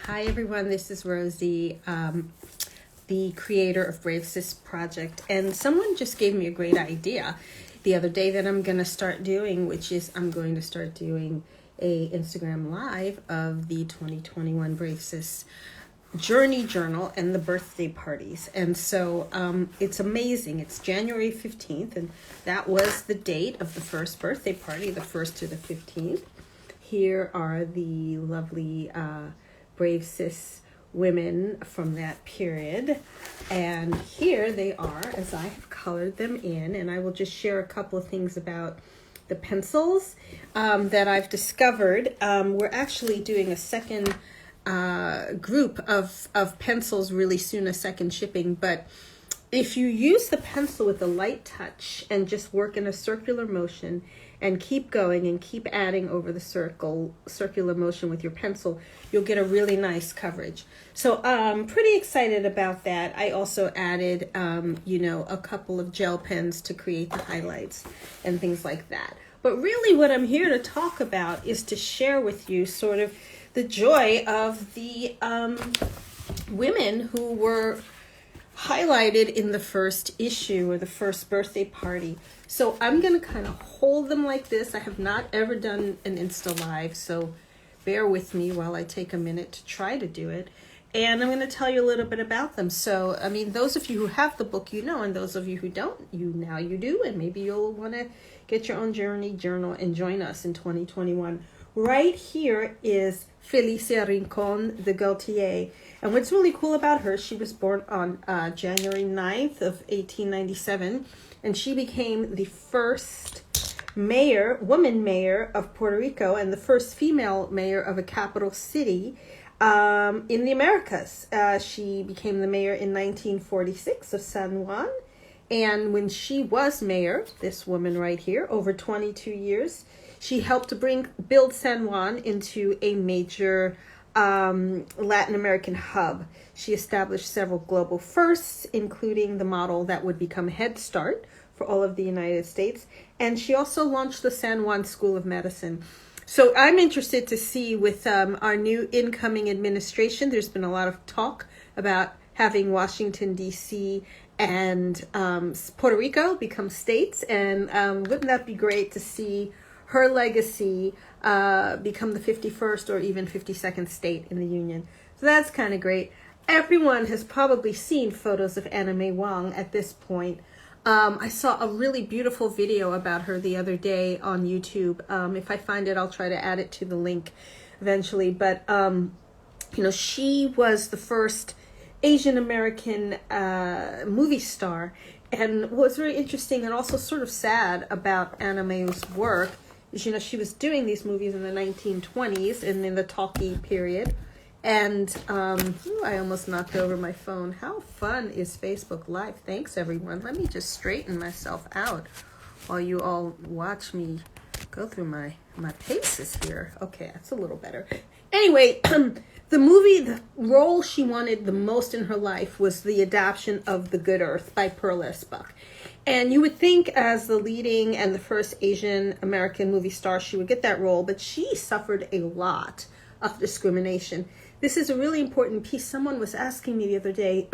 Hi everyone, this is Rosie, the creator of Brave Sis Project, and someone just gave me a great idea the other day that I'm going to start doing, which is I'm going to start doing a Instagram live of the 2021 Brave Sis Journey Journal and the birthday parties. And so it's amazing. It's January 15th, and that was the date of the first birthday party, the 1st to the 15th. Here are the lovely Brave Sis women from that period. And here they are as I have colored them in. And I will just share a couple of things about the pencils that I've discovered. We're actually doing a second group of pencils really soon, a second shipping. But if you use the pencil with a light touch and just work in a circular motion and keep going and keep adding over the circular motion with your pencil, you'll get a really nice coverage. So I'm pretty excited about that. I also added, a couple of gel pens to create the highlights and things like that. But really what I'm here to talk about is to share with you sort of the joy of the women who were highlighted in the first issue or the first birthday party. So I'm going to kind of hold them like this. I have not ever done an Insta Live, so bear with me while I take a minute to try to do it. And I'm going to tell you a little bit about them. So, I mean, those of you who have the book, you know, and those of you who don't, you do, and maybe you'll want to get your own journey journal and join us in 2021. Right here is Felicia Rincon de Gautier. And what's really cool about her, she was born on January 9th of 1897, and she became the first woman mayor of Puerto Rico and the first female mayor of a capital city in the Americas. She became the mayor in 1946 of San Juan. And when she was mayor, this woman right here, over 22 years, she helped to build San Juan into a major Latin American hub. She established several global firsts, including the model that would become Head Start for all of the United States. And she also launched the San Juan School of Medicine. So I'm interested to see with our new incoming administration, there's been a lot of talk about having Washington, D.C. and Puerto Rico become states. And wouldn't that be great to see her legacy become the 51st or even 52nd state in the Union? So that's kind of great. Everyone has probably seen photos of Anna May Wong at this point. I saw a really beautiful video about her the other day on YouTube. If I find it, I'll try to add it to the link eventually. But, she was the first Asian American movie star. And what's very interesting and also sort of sad about Anna May's work is, she was doing these movies in the 1920s and in the talkie period. And I almost knocked over my phone. How fun is Facebook Live? Thanks, everyone. Let me just straighten myself out while you all watch me go through my paces here. Okay, that's a little better. Anyway, the role she wanted the most in her life was the adaptation of The Good Earth by Pearl S. Buck. And you would think as the leading and the first Asian American movie star, she would get that role, but she suffered a lot of discrimination. This is a really important piece. Someone was asking me the other day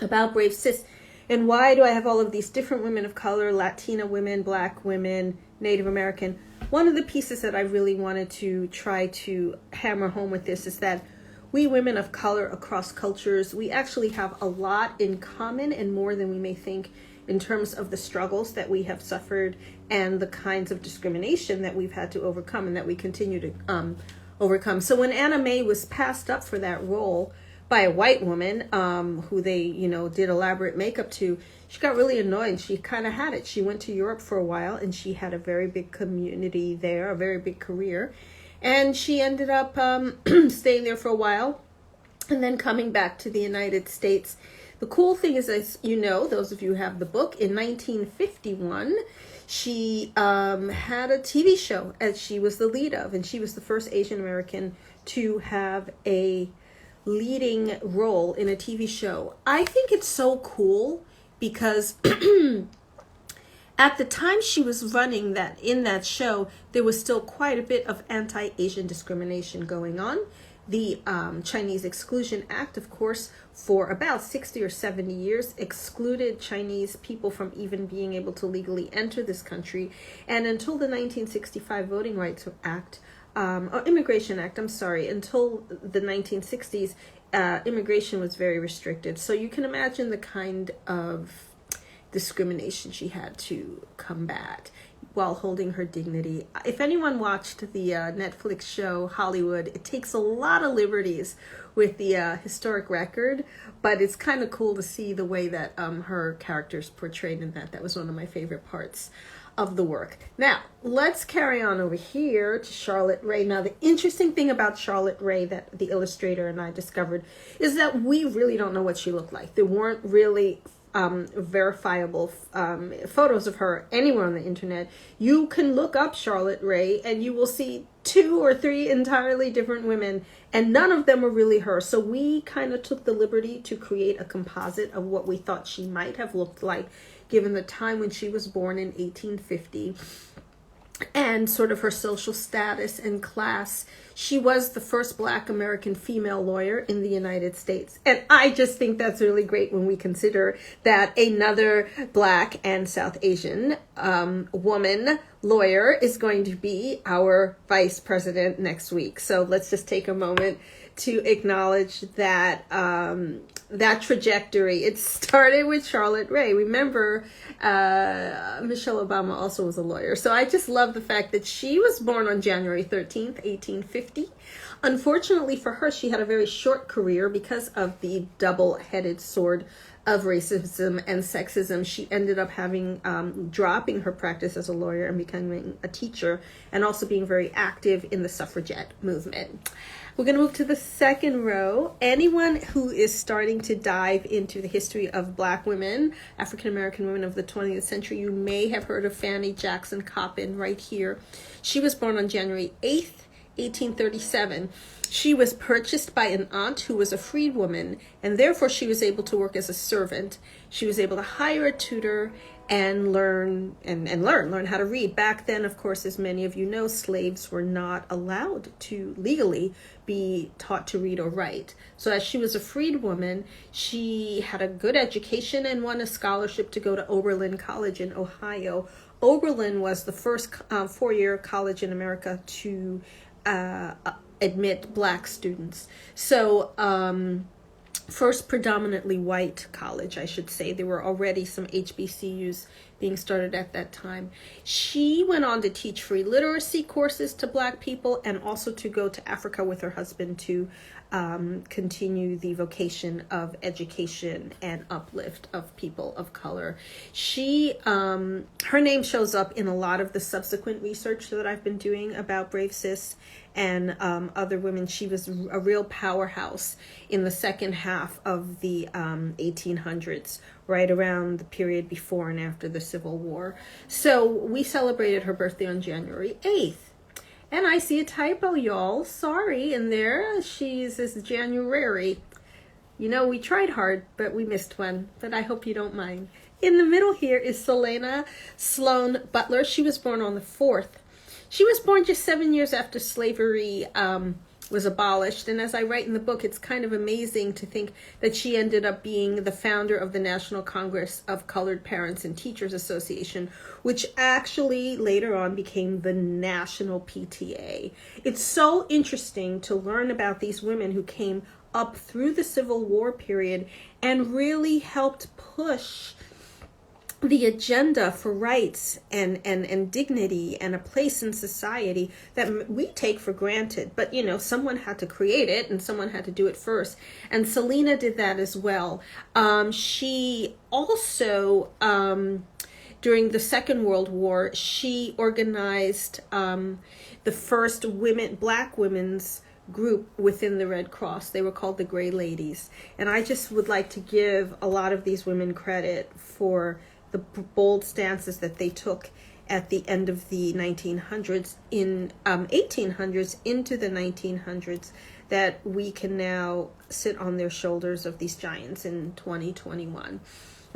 about Brave Sis and why do I have all of these different women of color, Latina women, Black women, Native American. One of the pieces that I really wanted to try to hammer home with this is that we women of color across cultures, we actually have a lot in common and more than we may think in terms of the struggles that we have suffered and the kinds of discrimination that we've had to overcome and that we continue to overcome. So when Anna May was passed up for that role by a white woman who they, did elaborate makeup to, she got really annoyed. She kind of had it. She went to Europe for a while and she had a very big community there, a very big career. And she ended up staying there for a while and then coming back to the United States. The cool thing is, as you know, those of you who have the book, in 1951, she had a TV show as she was the lead of, and she was the first Asian American to have a leading role in a TV show. I think it's so cool because At the time she was running that in that show, there was still quite a bit of anti-Asian discrimination going on. The Chinese Exclusion Act, of course, for about 60 or 70 years, excluded Chinese people from even being able to legally enter this country. And until the 1965 Voting Rights Act, or Immigration Act, I'm sorry, until the 1960s, immigration was very restricted. So you can imagine the kind of discrimination she had to combat while holding her dignity. If anyone watched the Netflix show Hollywood, it takes a lot of liberties with the historic record, but it's kind of cool to see the way that her character's portrayed in that. That was one of my favorite parts of the work. Now, let's carry on over here to Charlotte Rae. Now, the interesting thing about Charlotte Rae that the illustrator and I discovered is that we really don't know what she looked like. There weren't really verifiable photos of her anywhere on the internet. You can look up Charlotte Rae and you will see 2 or 3 entirely different women, and none of them were really her. So we kind of took the liberty to create a composite of what we thought she might have looked like given the time when she was born in 1850 and sort of her social status and class. She was the first Black American female lawyer in the United States. And I just think that's really great when we consider that another Black and South Asian woman lawyer is going to be our vice president next week. So let's just take a moment to acknowledge that that trajectory. It started with Charlotte Rae. Remember, Michelle Obama also was a lawyer. So I just love the fact that she was born on January 13th, 1850. Unfortunately for her, she had a very short career because of the double-headed sword of racism and sexism. She ended up having dropping her practice as a lawyer and becoming a teacher, and also being very active in the suffragette movement. We're going to move to the second row. Anyone who is starting to dive into the history of Black women, African American women of the 20th century, you may have heard of Fanny Jackson Coppin right here. She was born on January 8th, 1837. She was purchased by an aunt who was a freedwoman, and therefore she was able to work as a servant. She was able to hire a tutor and learn how to read. Back then, of course, as many of you know, slaves were not allowed to legally be taught to read or write. So as she was a freed woman, she had a good education and won a scholarship to go to Oberlin College in Ohio. Oberlin was the first 4-year college in America to admit Black students. So first predominantly white college, I should say. There were already some HBCUs being started at that time. She went on to teach free literacy courses to Black people, and also to go to Africa with her husband to continue the vocation of education and uplift of people of color. She, her name shows up in a lot of the subsequent research that I've been doing about Brave Sis and other women. She was a real powerhouse in the second half of the 1800s, right around the period before and after the Civil War. So we celebrated her birthday on January 8th. And I see a typo, y'all. Sorry, in there. She's this January. You know, we tried hard, but we missed one. But I hope you don't mind. In the middle here is Selena Sloan Butler. She was born on the 4th. She was born just 7 years after slavery was abolished. And as I write in the book, it's kind of amazing to think that she ended up being the founder of the National Congress of Colored Parents and Teachers Association, which actually later on became the National PTA. It's so interesting to learn about these women who came up through the Civil War period and really helped push the agenda for rights and dignity and a place in society that we take for granted. But, you know, someone had to create it and someone had to do it first. And Selena did that as well. She also, during the Second World War, she organized the first Black women's group within the Red Cross. They were called the Gray Ladies. And I just would like to give a lot of these women credit for the bold stances that they took at the end of the 1900s, in 1800s into the 1900s, that we can now sit on their shoulders of these giants in 2021.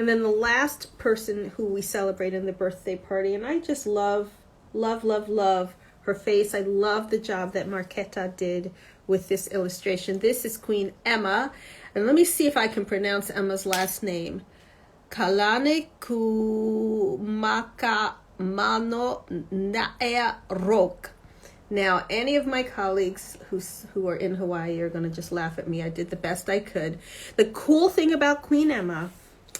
And then the last person who we celebrate in the birthday party, and I just love her face. I love the job that Marquetta did with this illustration. This is Queen Emma. And let me see if I can pronounce Emma's last name. Kalane Kumaka Mano Naea Rok. Now, any of my colleagues who are in Hawaii are going to just laugh at me. I did the best I could. The cool thing about Queen Emma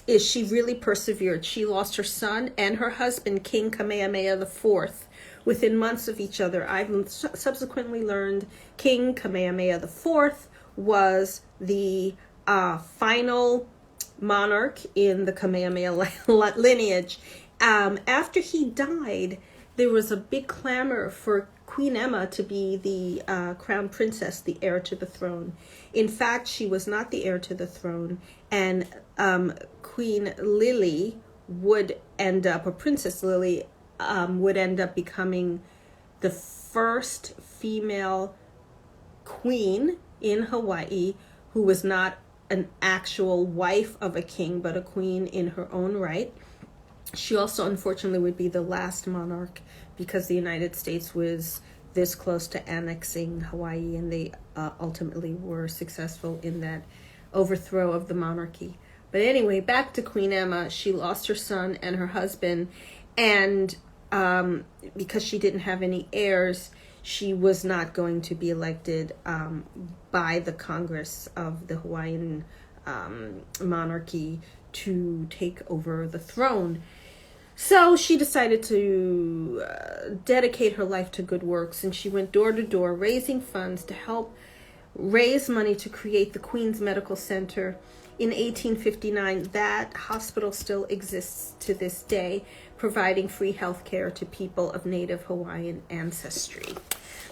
is she really persevered. She lost her son and her husband, King Kamehameha IV, within months of each other. I've subsequently learned King Kamehameha IV was the final monarch in the Kamehameha lineage. After he died, there was a big clamor for Queen Emma to be the crown princess, the heir to the throne. In fact, she was not the heir to the throne, and Queen Lily would end up, or Princess Lily, would end up becoming the first female queen in Hawaii who was not an actual wife of a king, but a queen in her own right. She also, unfortunately, would be the last monarch because the United States was this close to annexing Hawaii, and they ultimately were successful in that overthrow of the monarchy. But anyway, back to Queen Emma. She lost her son and her husband, and because she didn't have any heirs, she was not going to be elected by the Congress of the Hawaiian monarchy to take over the throne. So she decided to dedicate her life to good works, and she went door to door raising funds to help raise money to create the Queen's Medical Center. In 1859, that hospital still exists to this day, providing free health care to people of Native Hawaiian ancestry.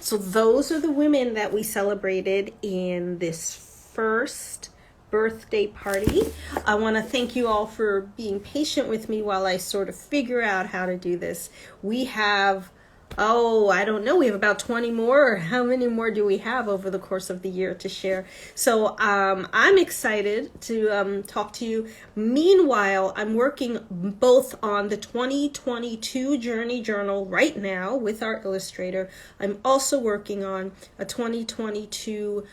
So those are the women that we celebrated in this first birthday party. I want to thank you all for being patient with me while I sort of figure out how to do this. We have, I don't know, we have about 20 more, or how many more do we have over the course of the year to share? So I'm excited to talk to you. Meanwhile, I'm working both on the 2022 Journey Journal right now with our illustrator. I'm also working on a 2022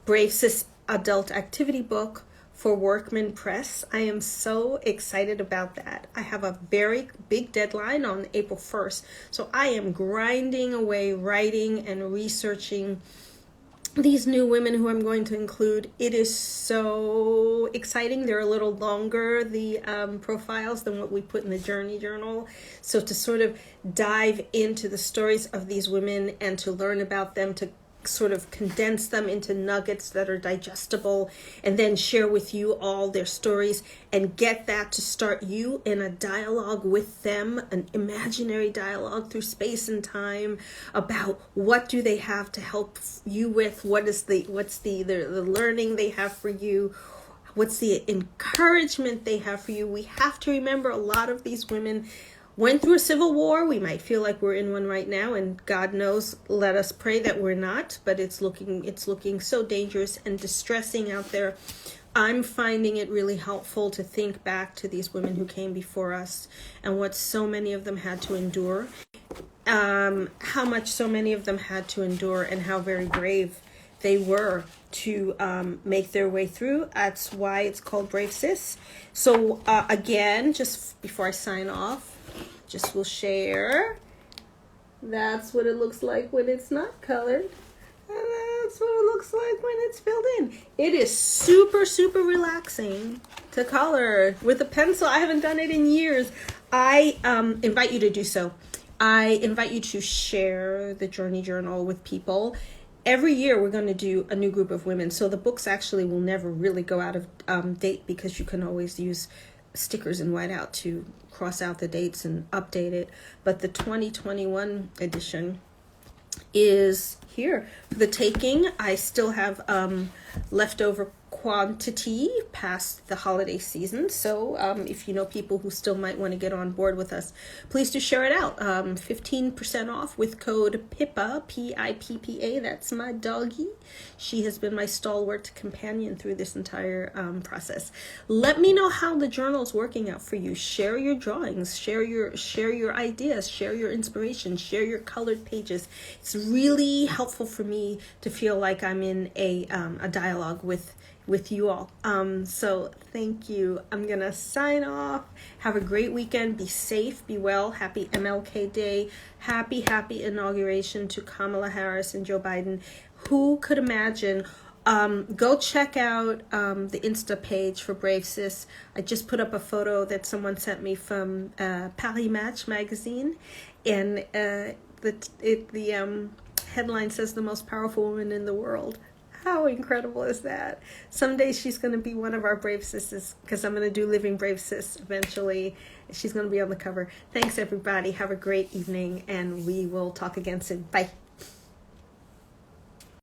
Brave Sis adult activity book for Workman Press. I am so excited about that. I have a very big deadline on April 1st. So I am grinding away, writing and researching these new women who I'm going to include. It is so exciting. They're a little longer, the profiles, than what we put in the Journey Journal. So to sort of dive into the stories of these women and to learn about them, to sort of condense them into nuggets that are digestible, and then share with you all their stories and get that to start you in a dialogue with them, an imaginary dialogue through space and time about what do they have to help you with, what's the learning they have for you, what's the encouragement they have for you. We have to remember a lot of these women went through a civil war. We might feel like we're in one right now, and God knows, let us pray that we're not, but it's looking so dangerous and distressing out there. I'm finding it really helpful to think back to these women who came before us and what so many of them had to endure, how much so many of them had to endure, and how very brave they were to make their way through. That's why it's called Brave Sis. So again, just before I sign off, just will share. That's what it looks like when it's not colored. And that's what it looks like when it's filled in. It is super, super relaxing to color with a pencil. I haven't done it in years. I invite you to do so. I invite you to share the Journey Journal with people. Every year we're going to do a new group of women. So the books actually will never really go out of date, because you can always use stickers in whiteout to cross out the dates and update it. But the 2021 edition is here for the taking. I still have leftover quantity past the holiday season. So if you know people who still might want to get on board with us, please do share it out. 15% off with code PIPPA, P-I-P-P-A. That's my doggy. She has been my stalwart companion through this entire process. Let me know how the journal is working out for you. Share your drawings, share your ideas, share your inspiration, share your colored pages. It's really helpful for me to feel like I'm in a dialogue with you all. So thank you. I'm gonna sign off. Have a great weekend. Be safe, be well. Happy MLK Day. Happy inauguration to Kamala Harris and Joe Biden. Who could imagine? Go check out the Insta page for Brave Sis. I just put up a photo that someone sent me from Paris Match magazine, and the headline says the most powerful woman in the world. How incredible is that? Someday she's going to be one of our Brave Sisters, because I'm going to do Living Brave Sis eventually. She's going to be on the cover. Thanks, everybody. Have a great evening, and we will talk again soon. Bye.